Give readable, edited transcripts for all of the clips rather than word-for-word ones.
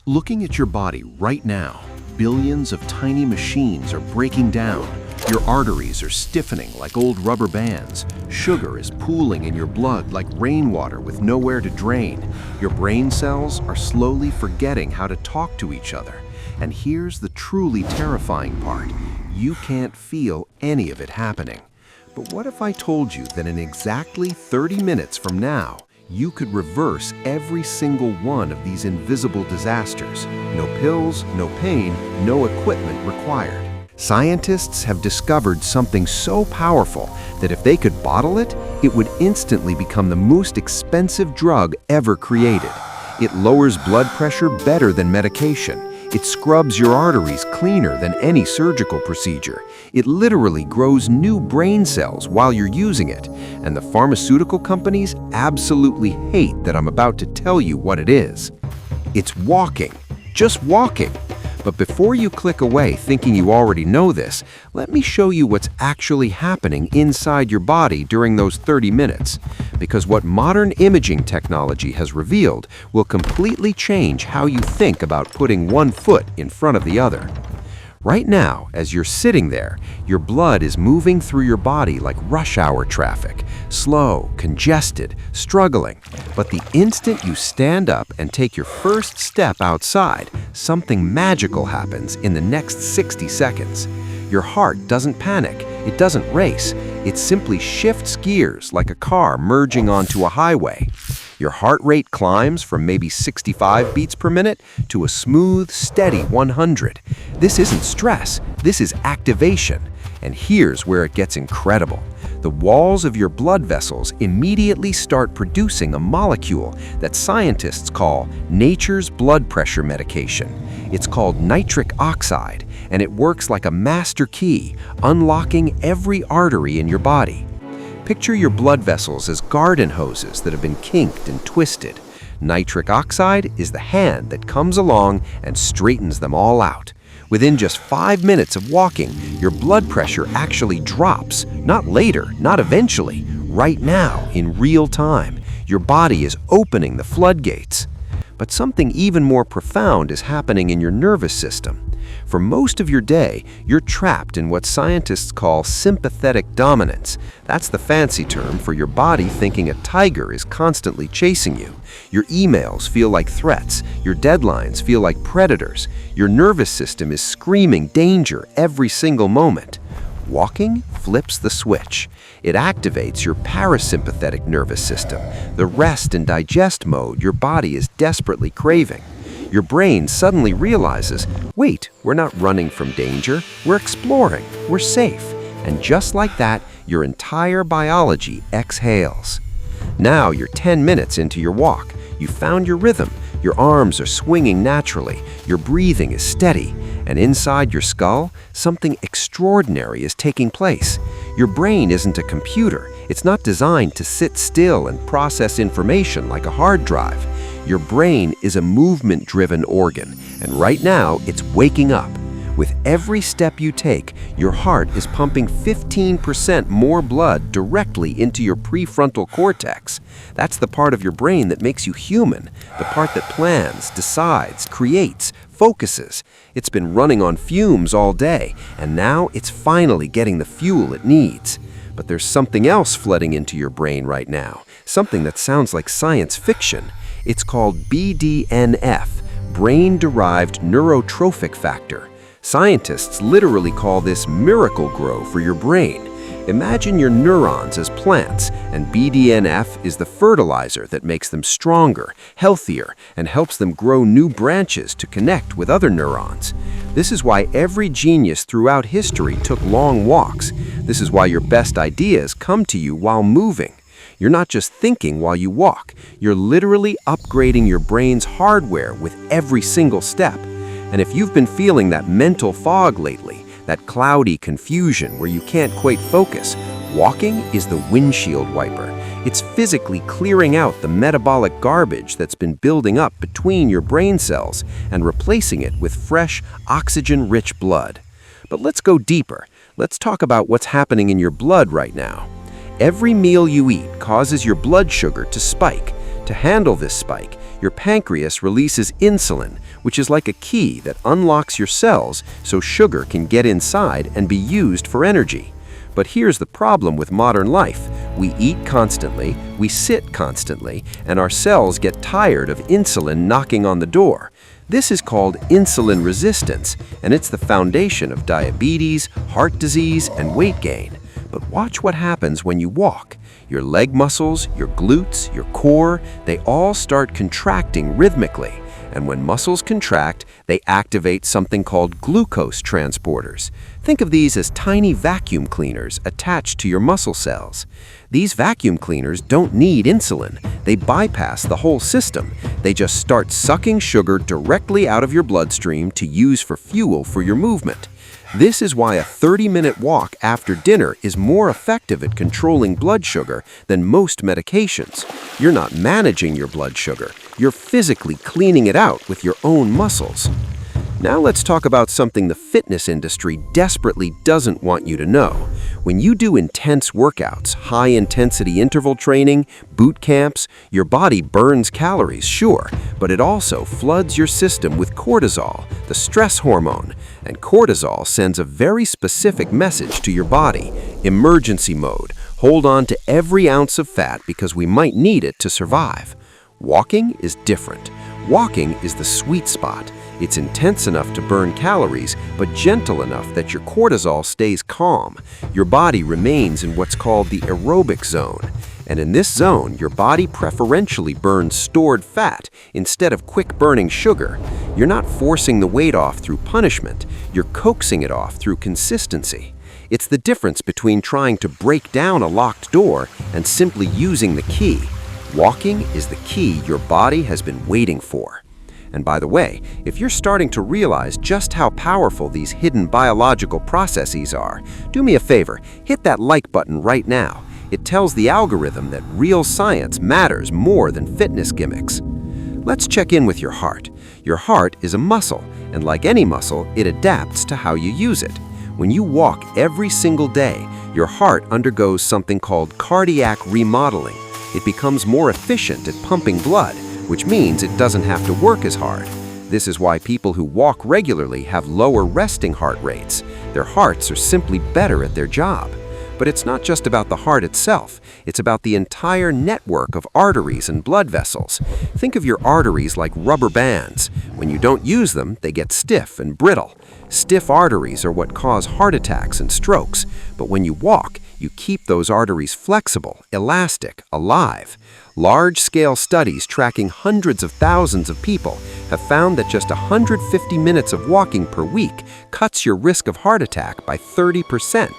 Looking at your body right now, billions of tiny machines are breaking down. Your arteries are stiffening like old rubber bands. Sugar is pooling in your blood like rainwater with nowhere to drain. Your brain cells are slowly forgetting how to talk to each other. And here's the truly terrifying part. You can't feel any of it happening. But what if I told you that in exactly 30 minutes from now, you could reverse every single one of these invisible disasters? No pills, no pain, no equipment required. Scientists have discovered something so powerful that if they could bottle it, it would instantly become the most expensive drug ever created. It lowers blood pressure better than medication. It scrubs your arteries cleaner than any surgical procedure. It literally grows new brain cells while you're using it. And the pharmaceutical companies absolutely hate that I'm about to tell you what it is. It's walking. Just walking. But before you click away thinking you already know this, let me show you what's actually happening inside your body during those 30 minutes. Because what modern imaging technology has revealed will completely change how you think about putting one foot in front of the other. Right now, as you're sitting there, your blood is moving through your body like rush hour traffic, slow, congested, struggling. But the instant you stand up and take your first step outside, something magical happens in the next 60 seconds. Your heart doesn't panic, it doesn't race, it simply shifts gears like a car merging onto a highway. Your heart rate climbs from maybe 65 beats per minute to a smooth, steady 100. This isn't stress, this is activation. And here's where it gets incredible. The walls of your blood vessels immediately start producing a molecule that scientists call nature's blood pressure medication. It's called nitric oxide, and it works like a master key, unlocking every artery in your body. Picture your blood vessels as garden hoses that have been kinked and twisted. Nitric oxide is the hand that comes along and straightens them all out. Within just 5 minutes of walking, your blood pressure actually drops. Not later, not eventually, right now, in real time. Your body is opening the floodgates. But something even more profound is happening in your nervous system. For most of your day, you're trapped in what scientists call sympathetic dominance. That's the fancy term for your body thinking a tiger is constantly chasing you. Your emails feel like threats. Your deadlines feel like predators. Your nervous system is screaming danger every single moment. Walking flips the switch. It activates your parasympathetic nervous system, the rest and digest mode your body is desperately craving. Your brain suddenly realizes, wait, we're not running from danger, we're exploring, we're safe. And just like that, your entire biology exhales. Now you're 10 minutes into your walk. You found your rhythm. Your arms are swinging naturally. Your breathing is steady. And inside your skull, something extraordinary is taking place. Your brain isn't a computer. It's not designed to sit still and process information like a hard drive. Your brain is a movement-driven organ, and right now it's waking up. With every step you take, your heart is pumping 15% more blood directly into your prefrontal cortex. That's the part of your brain that makes you human, the part that plans, decides, creates, focuses. It's been running on fumes all day, and now it's finally getting the fuel it needs. But there's something else flooding into your brain right now, something that sounds like science fiction. It's called BDNF, brain-derived neurotrophic factor. Scientists literally call this miracle grow for your brain. Imagine your neurons as plants, and BDNF is the fertilizer that makes them stronger, healthier, and helps them grow new branches to connect with other neurons. This is why every genius throughout history took long walks. This is why your best ideas come to you while moving. You're not just thinking while you walk, you're literally upgrading your brain's hardware with every single step. And if you've been feeling that mental fog lately, that cloudy confusion where you can't quite focus, walking is the windshield wiper. It's physically clearing out the metabolic garbage that's been building up between your brain cells and replacing it with fresh, oxygen-rich blood. But let's go deeper. Let's talk about what's happening in your blood right now. Every meal you eat causes your blood sugar to spike. To handle this spike, your pancreas releases insulin, which is like a key that unlocks your cells so sugar can get inside and be used for energy. But here's the problem with modern life. We eat constantly, we sit constantly, and our cells get tired of insulin knocking on the door. This is called insulin resistance, and it's the foundation of diabetes, heart disease, and weight gain. But watch what happens when you walk. Your leg muscles, your glutes, your core, they all start contracting rhythmically. And when muscles contract, they activate something called glucose transporters. Think of these as tiny vacuum cleaners attached to your muscle cells. These vacuum cleaners don't need insulin. They bypass the whole system. They just start sucking sugar directly out of your bloodstream to use for fuel for your movement. This is why a 30-minute walk after dinner is more effective at controlling blood sugar than most medications. You're not managing your blood sugar, you're physically cleaning it out with your own muscles. Now let's talk about something the fitness industry desperately doesn't want you to know. When you do intense workouts, high-intensity interval training, boot camps, your body burns calories, sure, but it also floods your system with cortisol, the stress hormone. And cortisol sends a very specific message to your body: emergency mode. Hold on to every ounce of fat because we might need it to survive. Walking is different. Walking is the sweet spot. It's intense enough to burn calories, but gentle enough that your cortisol stays calm. Your body remains in what's called the aerobic zone. And in this zone, your body preferentially burns stored fat instead of quick-burning sugar. You're not forcing the weight off through punishment. You're coaxing it off through consistency. It's the difference between trying to break down a locked door and simply using the key. Walking is the key your body has been waiting for. And by the way, if you're starting to realize just how powerful these hidden biological processes are, do me a favor, hit that like button right now. It tells the algorithm that real science matters more than fitness gimmicks. Let's check in with your heart. Your heart is a muscle, and like any muscle, it adapts to how you use it. When you walk every single day, your heart undergoes something called cardiac remodeling. It becomes more efficient at pumping blood, which means it doesn't have to work as hard. This is why people who walk regularly have lower resting heart rates. Their hearts are simply better at their job. But it's not just about the heart itself. It's about the entire network of arteries and blood vessels. Think of your arteries like rubber bands. When you don't use them, they get stiff and brittle. Stiff arteries are what cause heart attacks and strokes. But when you walk, you keep those arteries flexible, elastic, alive. Large-scale studies tracking hundreds of thousands of people have found that just 150 minutes of walking per week cuts your risk of heart attack by 30%.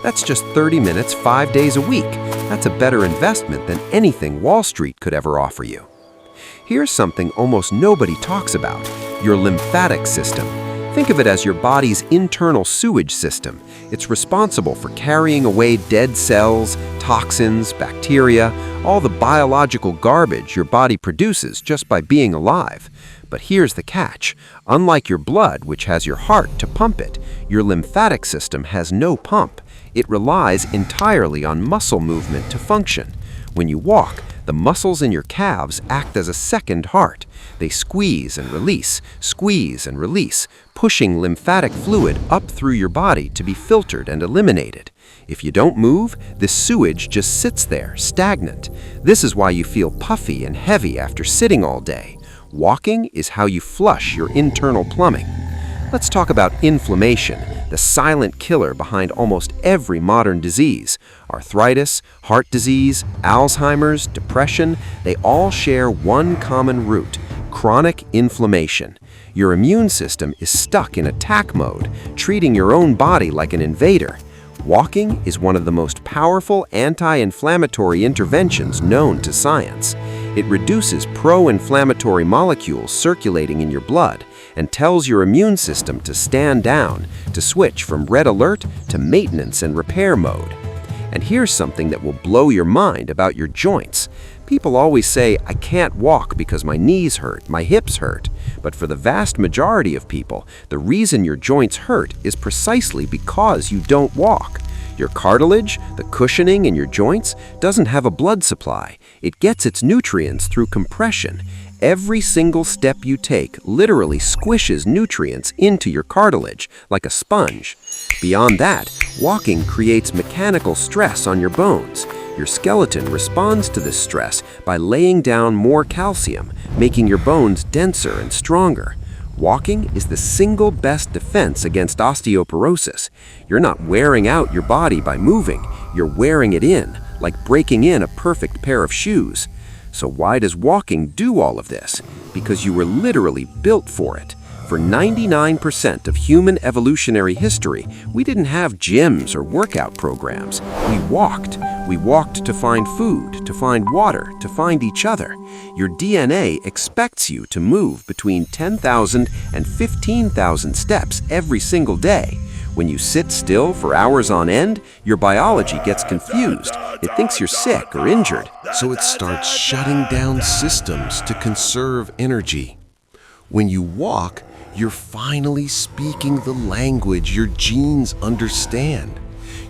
That's just 30 minutes, 5 days a week. That's a better investment than anything Wall Street could ever offer you. Here's something almost nobody talks about: your lymphatic system. Think of it as your body's internal sewage system. It's responsible for carrying away dead cells, toxins, bacteria, all the biological garbage your body produces just by being alive. But here's the catch. Unlike your blood, which has your heart to pump it, your lymphatic system has no pump. It relies entirely on muscle movement to function. When you walk, the muscles in your calves act as a second heart. They squeeze and release, pushing lymphatic fluid up through your body to be filtered and eliminated. If you don't move, this sewage just sits there, stagnant. This is why you feel puffy and heavy after sitting all day. Walking is how you flush your internal plumbing. Let's talk about inflammation, the silent killer behind almost every modern disease. Arthritis, heart disease, Alzheimer's, depression, they all share one common root: chronic inflammation. Your immune system is stuck in attack mode, treating your own body like an invader. Walking is one of the most powerful anti-inflammatory interventions known to science. It reduces pro-inflammatory molecules circulating in your blood and tells your immune system to stand down, to switch from red alert to maintenance and repair mode. And here's something that will blow your mind about your joints. People always say, "I can't walk because my knees hurt, my hips hurt." But for the vast majority of people, the reason your joints hurt is precisely because you don't walk. Your cartilage, the cushioning in your joints, doesn't have a blood supply. It gets its nutrients through compression. Every single step you take literally squishes nutrients into your cartilage like a sponge. Beyond that, walking creates mechanical stress on your bones. Your skeleton responds to this stress by laying down more calcium, making your bones denser and stronger. Walking is the single best defense against osteoporosis. You're not wearing out your body by moving, you're wearing it in, like breaking in a perfect pair of shoes. So why does walking do all of this? Because you were literally built for it. For 99% of human evolutionary history, we didn't have gyms or workout programs. We walked. We walked to find food, to find water, to find each other. Your DNA expects you to move between 10,000 and 15,000 steps every single day. When you sit still for hours on end, your biology gets confused. It thinks you're sick or injured. So it starts shutting down systems to conserve energy. When you walk, you're finally speaking the language your genes understand.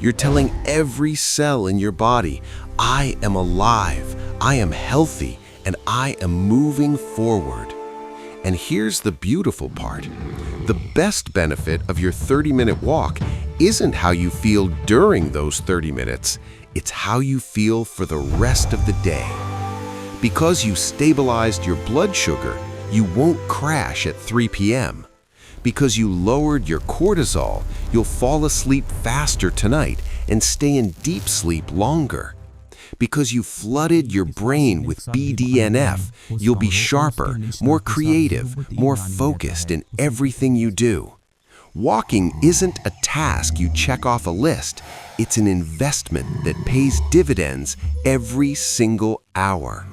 You're telling every cell in your body, I am alive, I am healthy, and I am moving forward. And here's the beautiful part. The best benefit of your 30-minute walk isn't how you feel during those 30 minutes. It's how you feel for the rest of the day. Because you stabilized your blood sugar, you won't crash at 3 p.m. Because you lowered your cortisol, you'll fall asleep faster tonight and stay in deep sleep longer. Because you flooded your brain with BDNF, you'll be sharper, more creative, more focused in everything you do. Walking isn't a task you check off a list. It's an investment that pays dividends every single hour.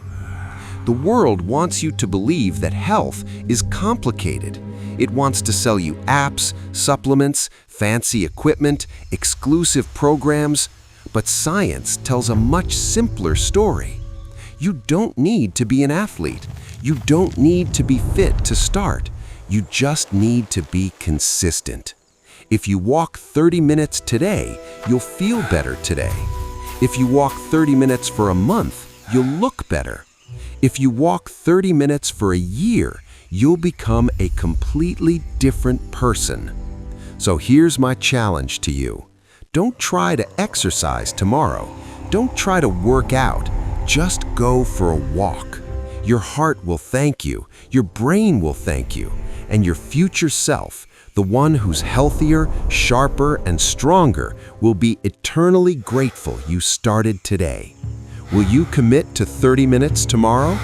The world wants you to believe that health is complicated. It wants to sell you apps, supplements, fancy equipment, exclusive programs. But science tells a much simpler story. You don't need to be an athlete. You don't need to be fit to start. You just need to be consistent. If you walk 30 minutes today, you'll feel better today. If you walk 30 minutes for a month, you'll look better. If you walk 30 minutes for a year, you'll become a completely different person. So here's my challenge to you. Don't try to exercise tomorrow. Don't try to work out. Just go for a walk. Your heart will thank you, your brain will thank you, and your future self, the one who's healthier, sharper, and stronger, will be eternally grateful you started today. Will you commit to 30 minutes tomorrow?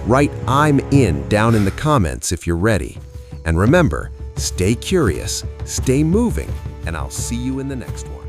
Write "I'm in" down in the comments if you're ready. And remember, stay curious, stay moving, and I'll see you in the next one.